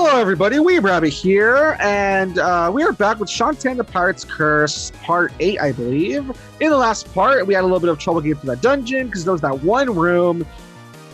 Hello everybody, Weeb here, and we are back with Shantae and the Pirate's Curse, Part 8, I believe. In the last part, we had a little bit of trouble getting to that dungeon, because there was that one room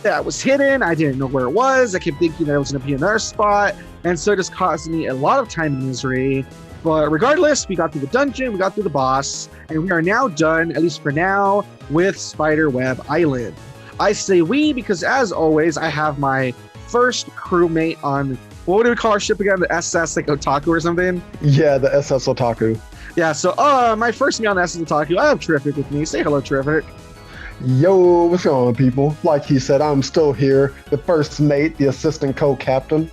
that was hidden. I didn't know where it was. I kept thinking that it was going to be another spot, and so it just caused me a lot of time and misery. But regardless, we got through the dungeon, we got through the boss, and we are now done, at least for now, with Spiderweb Island. I say we because, as always, I have my first crewmate on, what do we call our ship again? The SS, like Otaku or something? Yeah, the SS Otaku. Yeah, so my first mate on the SS Otaku, I have Terrific with me. Say hello, Terrific. Yo, what's going on, people? Like he said, I'm still here, the first mate, the assistant co-captain.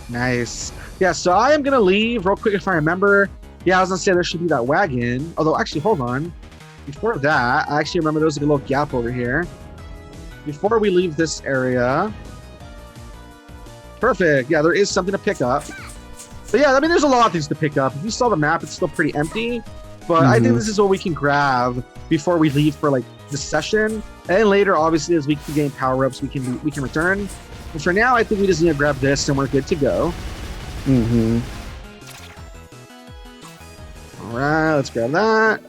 Nice. Yeah, so I am going to leave real quick if I remember. Yeah, I was going to say there should be that wagon. Although, actually, hold on. Before that, I actually remember there was like a little gap over here. Before we leave this area... Perfect. Yeah, there is something to pick up. But yeah, I mean, there's a lot of things to pick up. If you saw the map, it's still pretty empty. But I think this is what we can grab before we leave for like this session. And later, obviously, as we can gain power-ups, we can return. But for now, I think we just need to grab this and we're good to go. All right, let's grab that.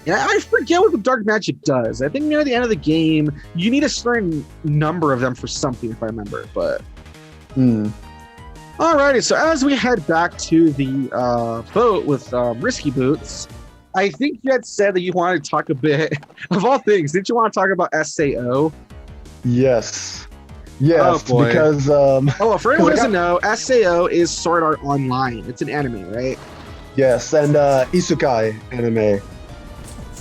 Yeah, I forget what the dark magic does. I think near the end of the game, you need a certain number of them for something, if I remember. But alrighty, so as we head back to the boat with Risky Boots, I think you had said that you wanted to talk a bit of all things. Didn't you want to talk about SAO? Yes, because for anyone who doesn't know, SAO is Sword Art Online. It's an anime, right? Yes, and isekai anime.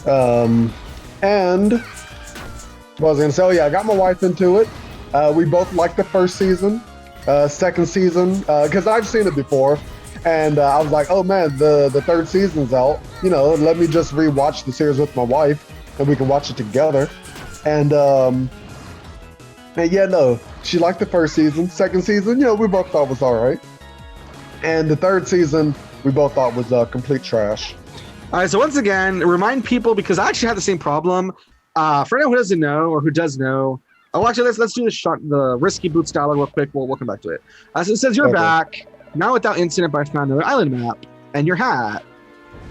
And what I was gonna say, I got my wife into it. We both liked the first season. Second season, because I've seen it before, and I was like, oh man, the third season's out. You know, let me just rewatch the series with my wife, and we can watch it together. And yeah, no, she liked the first season. Second season, we both thought was all right. And the third season, we both thought was complete trash. All right, so once again, remind people, because I actually had the same problem. For anyone who doesn't know, or who does know, actually, let's do the Risky Boots dialogue real quick. We'll come back to it. So it says, you're back. Now without incident, but I found another island map. And your hat.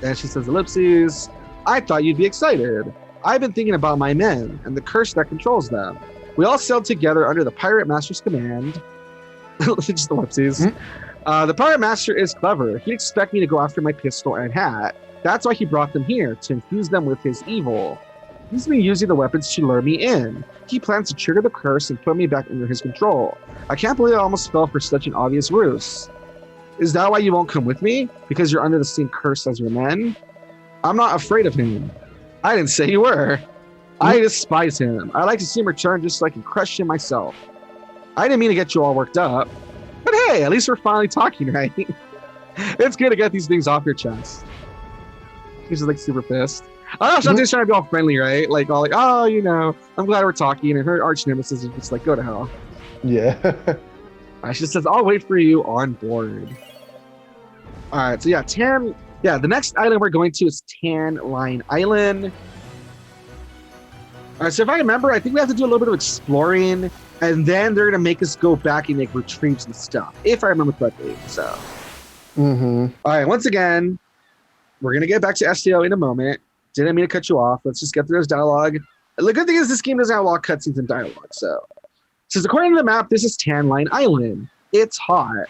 And she says, ellipses. I thought you'd be excited. I've been thinking about my men, and the curse that controls them. We all sailed together under the Pirate Master's command. Just ellipses. The Pirate Master is clever. He'd expect me to go after my pistol and hat. That's why he brought them here, to infuse them with his evil. He's been using the weapons to lure me in. He plans to trigger the curse and put me back under his control. I can't believe I almost fell for such an obvious ruse. Is that why you won't come with me? Because you're under the same curse as your men? I'm not afraid of him. I didn't say you were. I despise him. I like to see him return just so I can crush him myself. I didn't mean to get you all worked up. But hey, at least we're finally talking, right? It's good to get these things off your chest. She's just like super pissed. I know Shantae's trying to be all friendly, right? Like all like, oh, I'm glad we're talking. And her arch nemesis is just like, go to hell. Yeah. She just says, I'll wait for you on board. All right, so the next island we're going to is Tan Line Island. All right, so if I remember, I think we have to do a little bit of exploring, and then they're gonna make us go back and make retrieves and stuff, if I remember correctly. So, all right, once again, we're going to get back to STO in a moment. Didn't mean to cut you off. Let's just get through this dialogue. The good thing is this game doesn't have a lot of cutscenes and dialogue. So, it says, according to the map, this is Tan Line Island. It's hot.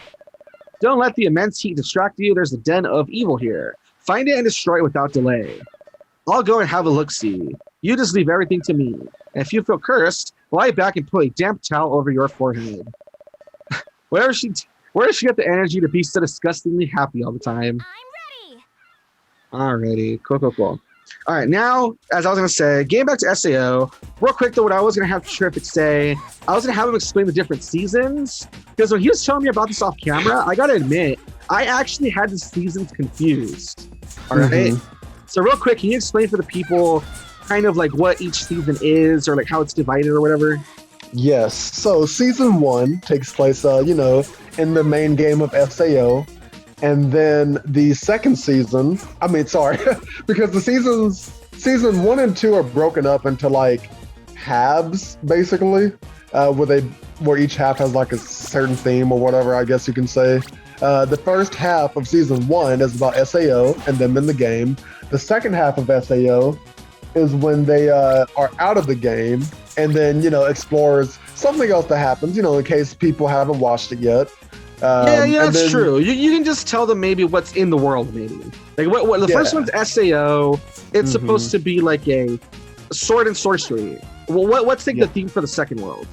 Don't let the immense heat distract you. There's a den of evil here. Find it and destroy it without delay. I'll go and have a look-see. You just leave everything to me. And if you feel cursed, lie back and put a damp towel over your forehead. Where does she get the energy to be so disgustingly happy all the time? Alrighty, cool. All right, now, as I was going to say, getting back to SAO, real quick though, what I was going to have Terrific say, I was going to have him explain the different seasons, because when he was telling me about this off camera, I got to admit, I actually had the seasons confused. All right? So real quick, can you explain for the people kind of like what each season is, or like how it's divided or whatever? Yes, so season 1 takes place, in the main game of SAO. And then the second season, because the season 1 and 2 are broken up into like halves, basically, where each half has like a certain theme or whatever, I guess you can say. The first half of season 1 is about SAO and them in the game. The second half of SAO is when they are out of the game, and then, explores something else that happens, in case people haven't watched it yet. Yeah, that's true. You can just tell them maybe what's in the world, maybe. Like what the first one's SAO. It's supposed to be like a sword and sorcery. Well, what's the theme for the second world?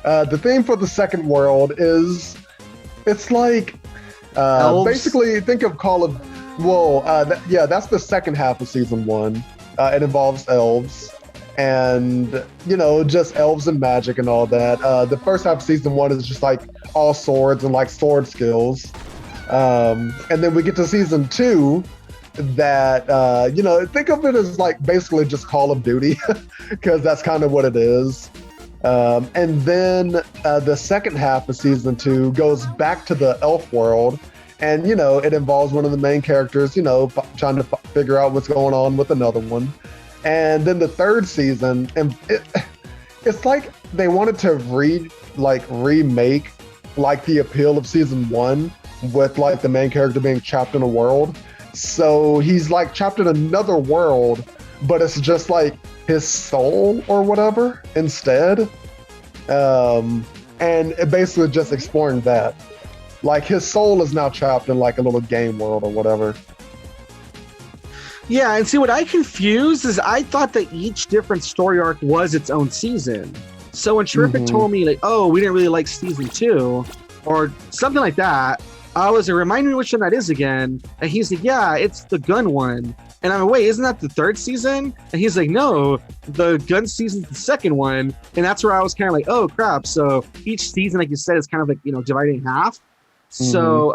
The theme for the second world is, it's like, basically think of Call of, that's the second half of season 1. It involves elves and, just elves and magic and all that. The first half of season 1 is just like all swords and like sword skills. And then we get to season 2 that, think of it as like basically just Call of Duty, because that's kind of what it is. And then the second half of season 2 goes back to the elf world, and it involves one of the main characters, trying to figure out what's going on with another one. And then the third season, and it's like they wanted to remake like the appeal of season 1 with like the main character being trapped in a world. So he's like trapped in another world, but it's just like his soul or whatever instead. And it basically just exploring that. Like his soul is now trapped in like a little game world or whatever. Yeah, and see what I confused is I thought that each different story arc was its own season. So when Terrific told me like, oh, we didn't really like season 2 or something like that, I was like, remind me which one that is again. And he's like, yeah, it's the gun one. And I'm like, wait, isn't that the third season? And he's like, no, the gun season's the second one. And that's where I was kind of like, oh crap. So each season, like you said, is kind of like, divided in half. So,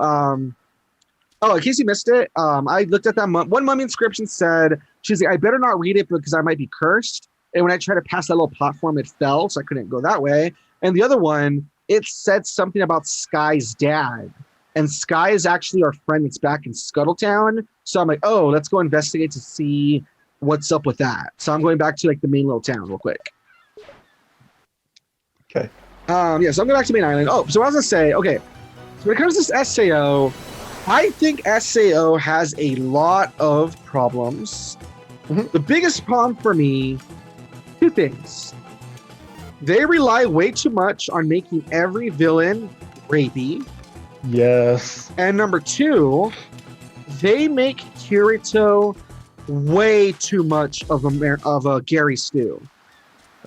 in case you missed it, I looked at that one mummy inscription said, she's like, I better not read it because I might be cursed. And when I tried to pass that little platform, it fell, so I couldn't go that way. And the other one, it said something about Sky's dad. And Sky is actually our friend that's back in Scuttletown. So I'm like, oh, let's go investigate to see what's up with that. So I'm going back to like the main little town real quick. Okay. So I'm going back to main island. Oh, so I was going to say, okay, so when it comes to this SAO, I think SAO has a lot of problems. The biggest problem for me, 2 things. They rely way too much on making every villain rapey. Yes. And number 2, they make Kirito way too much of a Gary Stu.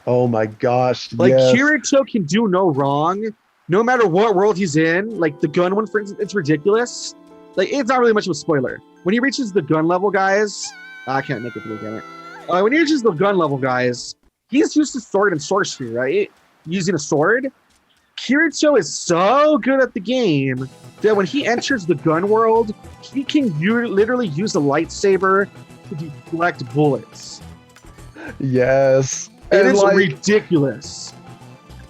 Oh my gosh. Like yes. Kirito can do no wrong, no matter what world he's in. Like the gun one, for instance, it's ridiculous. Like it's not really much of a spoiler. When he reaches the gun level, guys, I can't make it through again. When he reaches the gun level, guys, he's used to sword and sorcery, right? Using a sword. Kirito is so good at the game that when he enters the gun world, he can literally use a lightsaber to deflect bullets. Yes. And it's ridiculous.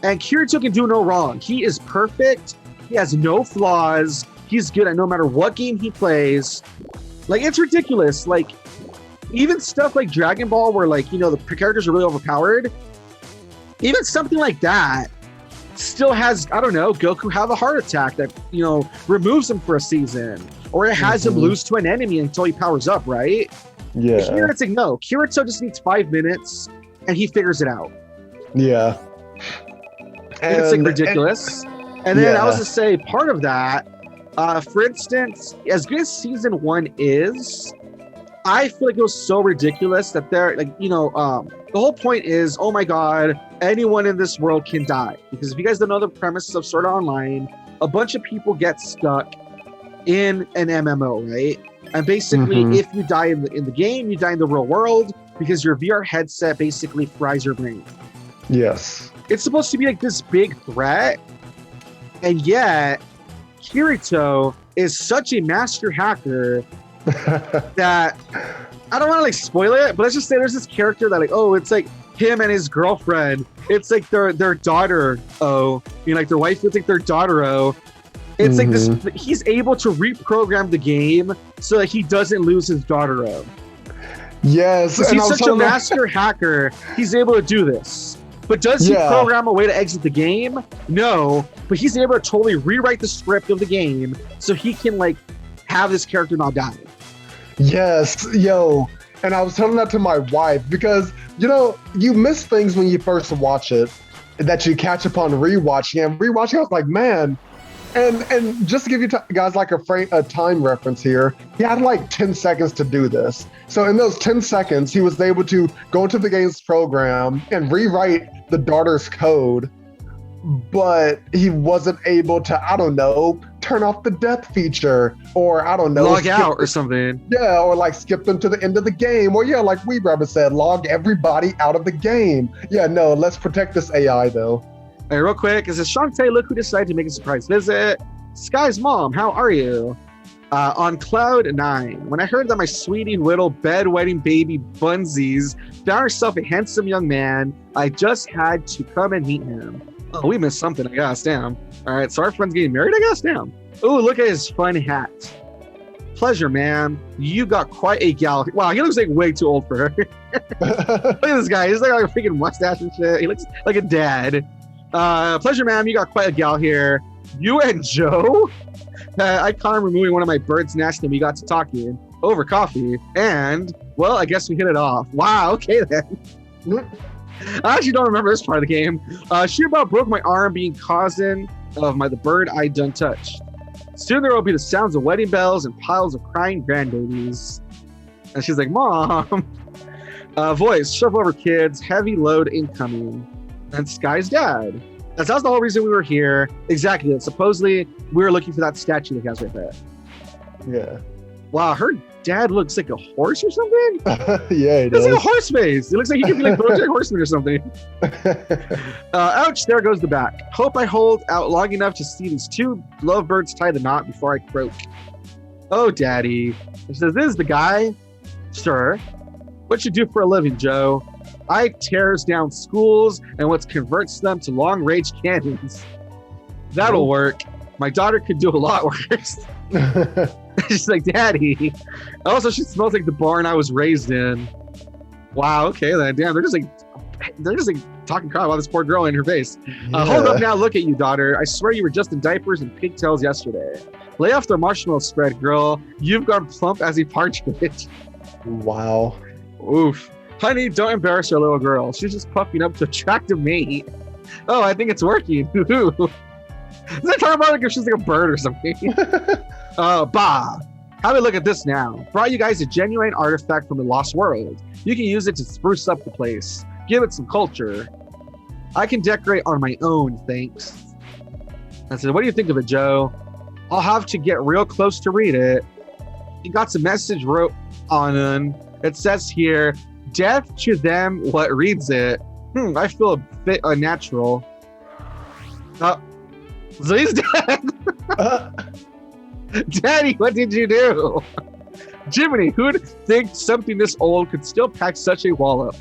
And Kirito can do no wrong. He is perfect. He has no flaws. He's good at no matter what game he plays. Like, it's ridiculous. Like, even stuff like Dragon Ball where, like, the characters are really overpowered, even something like that still has, I don't know, Goku have a heart attack that, removes him for a season. Or it has him lose to an enemy until he powers up, right? Yeah. Here it's like, no. Kirito just needs 5 minutes and he figures it out. Yeah. And it's like ridiculous. And then I was to say, part of that, for instance, as good as season 1 is, I feel like it was so ridiculous that they're like, the whole point is, oh my God, anyone in this world can die. Because if you guys don't know the premise of Sword Art Online, a bunch of people get stuck in an MMO, right? And basically, if you die in the game, you die in the real world because your VR headset basically fries your brain. Yes. It's supposed to be like this big threat, and yet Kirito is such a master hacker that I don't want to like spoil it, but let's just say there's this character that like, oh, it's like him and his girlfriend. It's like their daughter. Oh, like their wife. It's like their daughter. Oh, it's like this. He's able to reprogram the game so that he doesn't lose his daughter. Oh, yes, he's such a master hacker. He's able to do this. But does he program a way to exit the game? No, but he's able to totally rewrite the script of the game so he can like have this character not die. Yes, yo. And I was telling that to my wife because, you know, you miss things when you first watch it that you catch upon rewatching. And rewatching, I was like, man. And just to give you guys like a time reference here, he had like 10 seconds to do this. So in those 10 seconds, he was able to go into the game's program and rewrite the daughter's code, but he wasn't able to, I don't know, turn off the death feature, or I don't know, log out or something. Yeah, or like skip them to the end of the game, or like Weeb said, log everybody out of the game. Yeah, no, let's protect this AI though. Hey, real quick, it says, Shantae, look who decided to make a surprise visit. Sky's mom, how are you? On cloud 9, when I heard that my sweetie little bedwetting baby Bunsies found herself a handsome young man, I just had to come and meet him. Oh, we missed something, I guess, damn. All right, so our friend's getting married, I guess, damn. Ooh, look at his fun hat. Pleasure, man. You got quite a gal. Wow, he looks like way too old for her. Look at this guy, he's like a freaking mustache and shit. He looks like a dad. Pleasure, ma'am. You got quite a gal here. You and Joe? I caught him removing one of my bird's nests and we got to talking over coffee. And, well, I guess we hit it off. Wow, okay then. I actually don't remember this part of the game. She about broke my arm being cousin of the bird I done touched. Soon there will be the sounds of wedding bells and piles of crying grandbabies. And she's like, Mom. Voice, shove over kids, heavy load incoming. And Sky's dad. That's the whole reason we were here. Exactly. Supposedly, we were looking for that statue that he has right there. Yeah. Wow, her dad looks like a horse or something? Yeah, he does. It's like a horse face. It looks like he could be like BoJack Horseman or something. Ouch, there goes the back. Hope I hold out long enough to see these two lovebirds tie the knot before I croak. Oh, Daddy. He says, this is the guy. Sir, what you do for a living, Joe? I tears down schools and what converts them to long-range cannons. That'll work. My daughter could do a lot worse. She's like, Daddy. Also, she smells like the barn I was raised in. Wow, okay then. Damn, they're just like talking crap about this poor girl in her face. Hold up now, look at you, daughter. I swear you were just in diapers and pigtails yesterday. Lay off the marshmallow spread, girl. You've gone plump as a partridge. Wow. Oof. Honey, don't embarrass our little girl. She's just puffing up to attract a mate. Oh, I think it's working. Is that talking about like if she's like a bird or something? Bah. Have a look at this now. Brought you guys a genuine artifact from the lost world. You can use it to spruce up the place. Give it some culture. I can decorate on my own, thanks. I said, what do you think of it, Joe? I'll have to get real close to read it. He got some message wrote on it. It says here, death to them what reads it. I feel a bit unnatural. So he's dead. Daddy, what did you do? Jiminy, who'd think something this old could still pack such a wallop?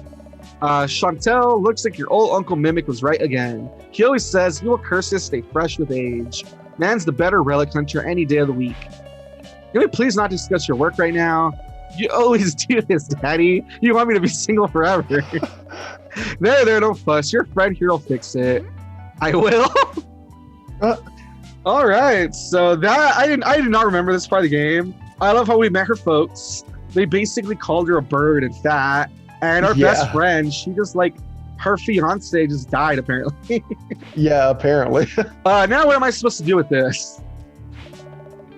Chantel, looks like your old Uncle Mimic was right again. He always says, you will curses stay fresh with age. Man's the better relic hunter any day of the week. Can we please not discuss your work right now? You always do this, Daddy. You want me to be single forever. There, don't fuss. Your friend here will fix it. I will. All right, so that I did not remember this part of the game. I love how we met her folks. They basically called her a bird and fat, and our best friend, she just like her fiance just died apparently. Yeah, apparently. Now what am I supposed to do with this?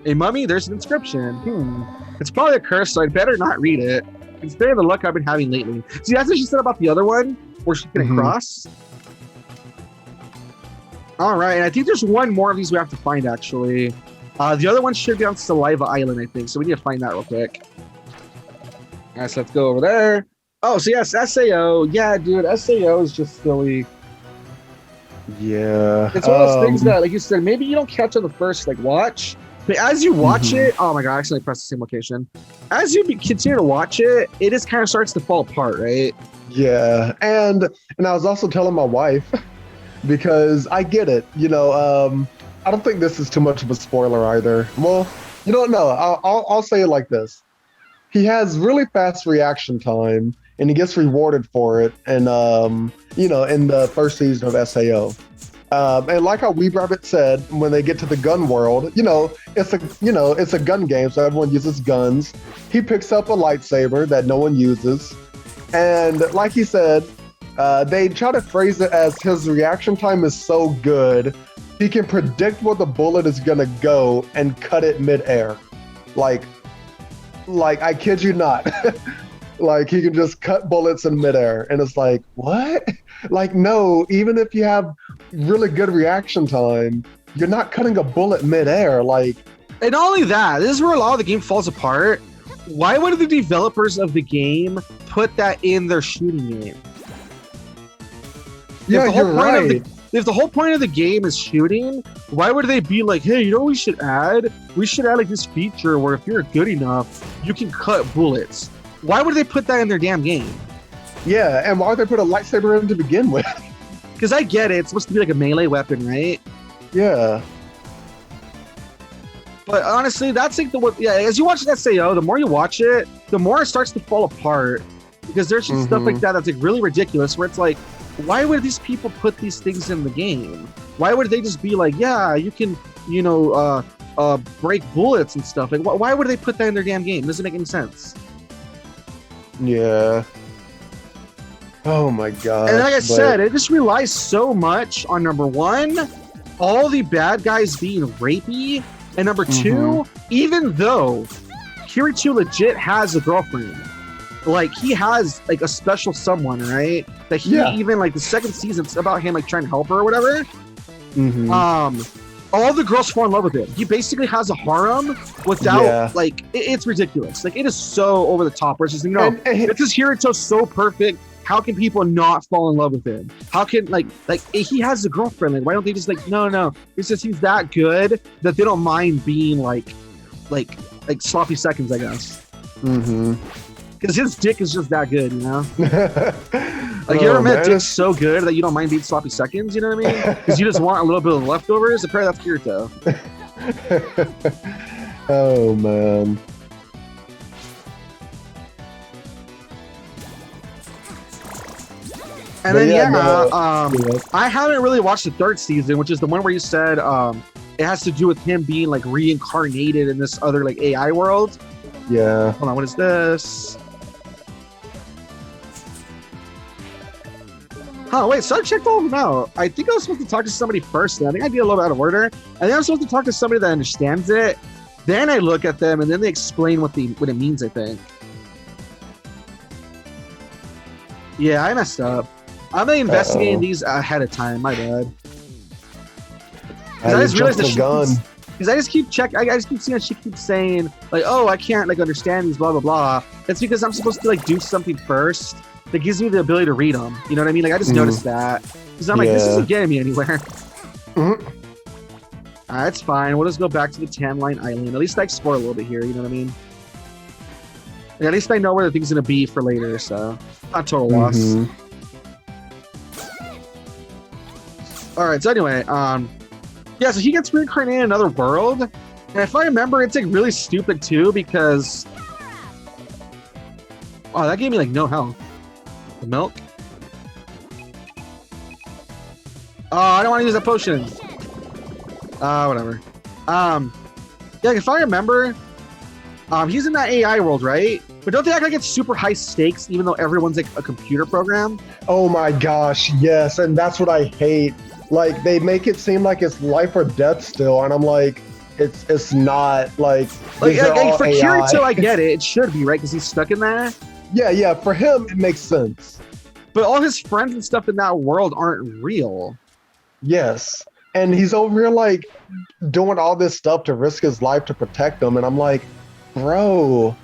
A mummy? There's an inscription. It's probably a curse, so I'd better not read it. Considering the luck I've been having lately. See, that's what she said about the other one, where she's gonna cross. All right, and I think there's one more of these we have to find, actually. The other one should be on Saliva Island, I think, so we need to find that real quick. All right, so let's go over there. Oh, so yes, SAO. Yeah, dude, SAO is just silly. Yeah. It's one of those things that, like you said, maybe you don't catch on the first, like, watch. But as you watch it, oh my god, I accidentally pressed the same location. As you continue to watch it, it just kind of starts to fall apart, right? Yeah, and I was also telling my wife, because I get it, you know, I don't think this is too much of a spoiler either. Well, you don't know. I'll say it like this. He has really fast reaction time, and he gets rewarded for it. And in the first season of SAO. And like how Weeb Rabbit said, when they get to the gun world, it's a gun game, so everyone uses guns. He picks up a lightsaber that no one uses, and like he said, they try to phrase it as his reaction time is so good, he can predict where the bullet is gonna go and cut it midair. Like I kid you not. Like he can just cut bullets in midair, and it's like, what? Like, no, even if you have really good reaction time, you're not cutting a bullet midair. Like, and not only that, this is where a lot of the game falls apart. Why would the developers of the game put that in their shooting game? Yeah, you're right. If the whole point of the game is shooting, why would they be like, hey, you know what we should add? We should add like this feature where if you're good enough, you can cut bullets. Why would they put that in their damn game? Yeah, and why would they put a lightsaber in to begin with? Because I get it, it's supposed to be like a melee weapon, right? Yeah. But honestly, that's like as you watch that SAO, the more you watch it, the more it starts to fall apart. Because there's just stuff like that that's like really ridiculous, where it's like, why would these people put these things in the game? Why would they just be like, yeah, you can, break bullets and stuff? Like, why would they put that in their damn game? It doesn't make any sense. Yeah. Oh my god. And like I said, it just relies so much on number one, all the bad guys being rapey, and number two, even though Kirito legit has a girlfriend, like he has like a special someone, right? That he even like the second season, it's about him like trying to help her or whatever. All the girls fall in love with him. He basically has a harem without like it's ridiculous. Like it is so over the top. Where it's just because Kirito's so perfect. How can people not fall in love with him? How can like he has a girlfriend? Like why don't they just like no? It's just he's that good that they don't mind being like sloppy seconds, I guess. Because his dick is just that good, you know. Like you ever met dick's so good that you don't mind being sloppy seconds? You know what I mean? Because you just want a little bit of leftovers. Apparently that's Kirito. Oh man. And then I haven't really watched the third season, which is the one where you said it has to do with him being like reincarnated in this other like AI world. Yeah. Hold on, what is this? Oh wait, so I checked all of them out. I think I was supposed to talk to somebody first. I think I did a little bit out of order. I think I'm supposed to talk to somebody that understands it. Then I look at them and then they explain what it means, I think. Yeah, I messed up. I'm not investigating these ahead of time. My bad. I just realized because I just keep checking. I just keep seeing that she keeps saying like, "Oh, I can't like understand these blah blah blah." It's because I'm supposed to like do something first that gives me the ability to read them. You know what I mean? Like I just noticed that because I'm like, this isn't getting me anywhere. It's fine. We'll just go back to the Tan-Line Island. At least I explore a little bit here. You know what I mean? And at least I know where the thing's gonna be for later. So not total loss. All right. So anyway, so he gets reincarnated in another world, and if I remember, it's like really stupid too because, oh, that gave me like no health. The milk. Oh, I don't want to use that potion. Whatever. If I remember, he's in that AI world, right? But don't they act like it's super high stakes, even though everyone's like a computer program? Oh my gosh, yes, and that's what I hate. Like they make it seem like it's life or death still, and I'm like, it's not like for Kirito, I get it. It should be right because he's stuck in that. Yeah. For him, it makes sense. But all his friends and stuff in that world aren't real. Yes, and he's over here like doing all this stuff to risk his life to protect them, and I'm like, bro,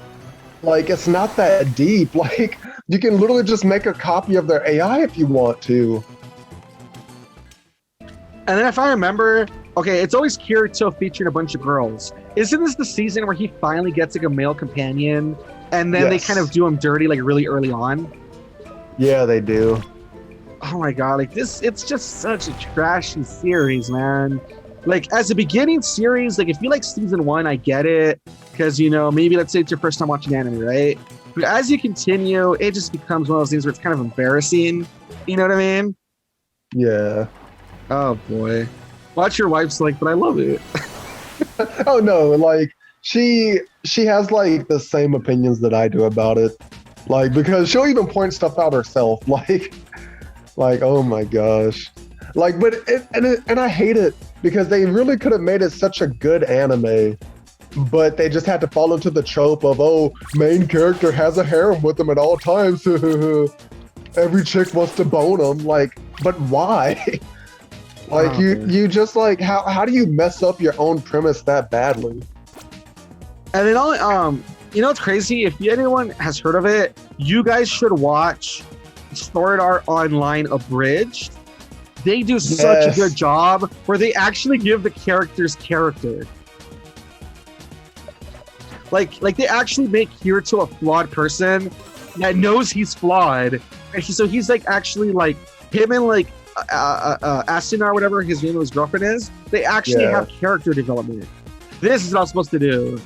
like it's not that deep. Like you can literally just make a copy of their AI if you want to. And then if I remember, okay, it's always Kirito featuring a bunch of girls. Isn't this the season where he finally gets like a male companion and then they kind of do him dirty like really early on? Yeah, they do. Oh my god, like this, it's just such a trashy series, man. Like as a beginning series, like if you like season one, I get it. Because, maybe let's say it's your first time watching anime, right? But as you continue, it just becomes one of those things where it's kind of embarrassing. You know what I mean? Yeah. Oh boy. Watch your wife's like, but I love it. Oh no, like she has like the same opinions that I do about it. Like, because she'll even point stuff out herself. Like, oh my gosh. Like, but and I hate it because they really could have made it such a good anime, but they just had to fall into the trope of, oh, main character has a harem with him at all times. Every chick wants to bone him. Like, but why? Like, you just like, how do you mess up your own premise that badly? And then you know what's crazy? If anyone has heard of it, you guys should watch Sword Art Online Abridged. They do such a good job where they actually give the characters character. Like they actually make Kirito a flawed person that knows he's flawed. And so he's like actually like him and like Asuna or whatever his name of his girlfriend is. They actually have character development. This is what I'm supposed to do.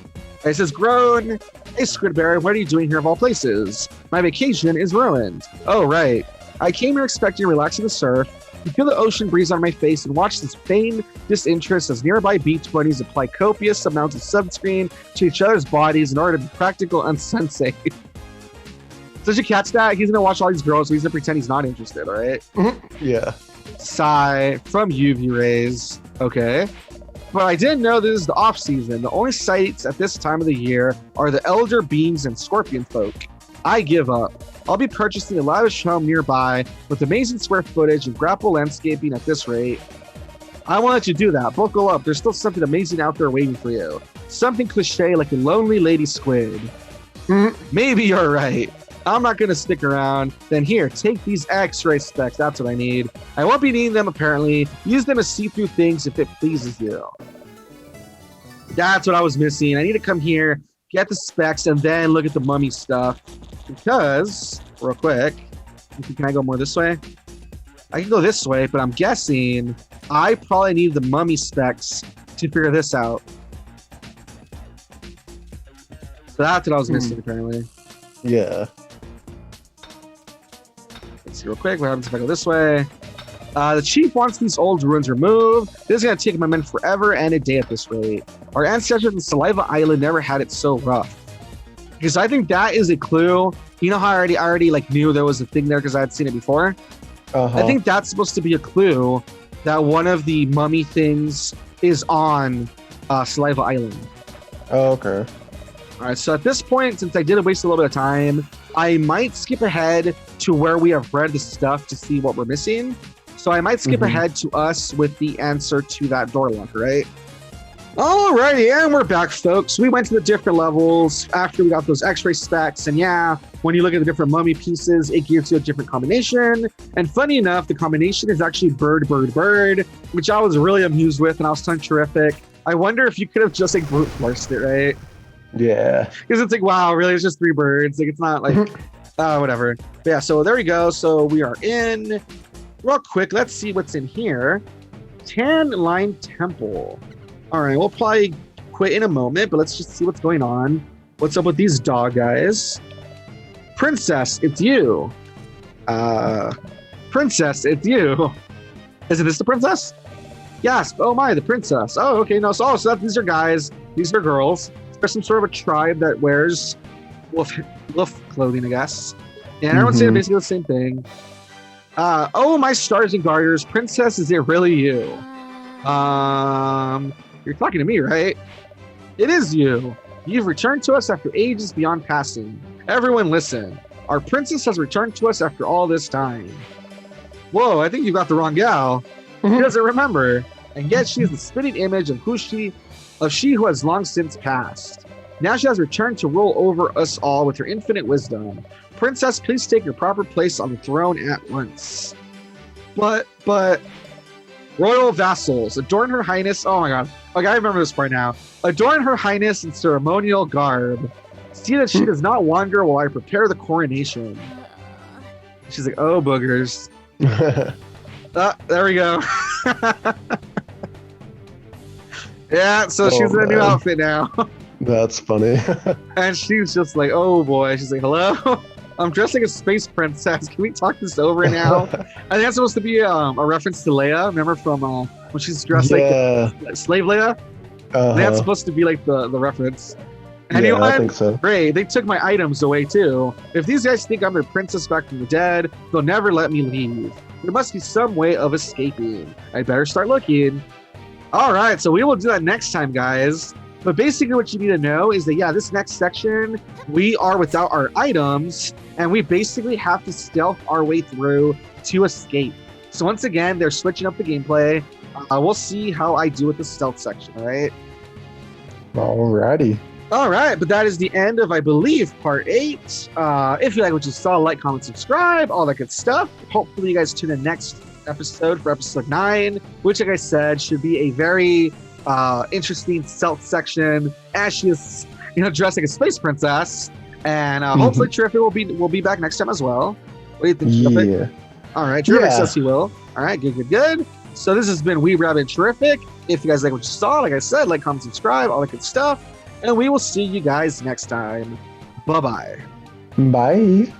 It says, grown. Hey, Squidberry, what are you doing here of all places? My vacation is ruined. Oh, right. I came here expecting to relax in the surf, and feel the ocean breeze on my face, and watch this feigned disinterest as nearby B20s apply copious amounts of sunscreen to each other's bodies in order to be practical and sensate. So did you catch that? He's going to watch all these girls, so he's going to pretend he's not interested, all right? Mm-hmm. Yeah. Sigh from UV rays. Okay. But I didn't know this is the off-season. The only sights at this time of the year are the elder beings and scorpion folk. I give up. I'll be purchasing a lavish home nearby with amazing square footage and grapple landscaping at this rate. I won't let you do that. Buckle up. There's still something amazing out there waiting for you. Something cliche like a lonely lady squid. Maybe you're right. I'm not going to stick around. Then here, take these X-ray specs. That's what I need. I won't be needing them, apparently. Use them as see-through things if it pleases you. That's what I was missing. I need to come here, get the specs, and then look at the mummy stuff. Because, real quick, can I go more this way? I can go this way, but I'm guessing I probably need the mummy specs to figure this out. So that's what I was missing, apparently. Yeah. Let's see real quick what happens if I go this way. The chief wants these old ruins removed. This is going to take my men forever and a day at this rate. Our ancestors in Saliva Island never had it so rough. Because I think that is a clue. You know how I already like knew there was a thing there because I had seen it before? I think that's supposed to be a clue that one of the mummy things is on Saliva Island. Oh, okay. All right, so at this point, since I did waste a little bit of time, I might skip ahead to where we have read the stuff to see what we're missing. So I might skip ahead to us with the answer to that door lock, right? Alrighty, and we're back, folks. We went to the different levels after we got those X-ray specs, and yeah, when you look at the different mummy pieces, it gives you a different combination. And funny enough, the combination is actually bird, bird, bird, which I was really amused with, and I was telling terrific. I wonder if you could have just like brute forced it, right? Yeah. Because it's like, wow, really? It's just 3 birds. Like, it's not like, whatever. But yeah, so there we go. So we are in. Real quick, let's see what's in here. Tan Line Temple. All right, we'll probably quit in a moment, but let's just see what's going on. What's up with these dog guys? Princess, it's you. Princess, it's you. Isn't this the princess? Yes. Oh my, the princess. Oh, okay. No, so these are guys. These are girls. There's some sort of a tribe that wears wolf clothing, I guess. And everyone's saying basically the same thing. Oh, my stars and garters. Princess, is it really you? You're talking to me, right? It is you. You've returned to us after ages beyond passing. Everyone listen. Our princess has returned to us after all this time. Whoa, I think you got the wrong gal. She doesn't remember. And yet she is the spitting image of she who has long since passed. Now she has returned to rule over us all with her infinite wisdom. Princess, please take your proper place on the throne at once. But royal vassals, adorn her highness. Oh my god. Okay, I remember this part now. Adorn her highness in ceremonial garb. See that she does not wander while I prepare the coronation. She's like, oh, boogers. There we go. Yeah, so she's in a new outfit now. That's funny. And she's just like, oh boy. She's like, hello? I'm dressed like a space princess. Can we talk this over now? I think that's supposed to be a reference to Leia. Remember from when she's dressed like slave Leia? That's supposed to be like the reference. Anyone? Yeah, I think so. Great. They took my items away too. If these guys think I'm their princess back from the dead, they'll never let me leave. There must be some way of escaping. I better start looking. All right, so we will do that next time, guys. But basically what you need to know is that, yeah, this next section, we are without our items, and we basically have to stealth our way through to escape. So once again, they're switching up the gameplay. We'll see how I do with the stealth section, all right? Alrighty. All right, but that is the end of, I believe, part 8. If you like what you saw, like, comment, subscribe, all that good stuff. Hopefully you guys tune in next episode for episode 9, which, like I said, should be a very interesting stealth section as she is, dressed like a space princess. And hopefully Terrific will be back next time as well. What do you think, Terrific? Yeah. All right, Terrific says he will. All right, good. So this has been Weeb Rabbit Terrific. If you guys like what you saw, like I said, like, comment, subscribe, all that good stuff. And we will see you guys next time. Bye-bye. Bye.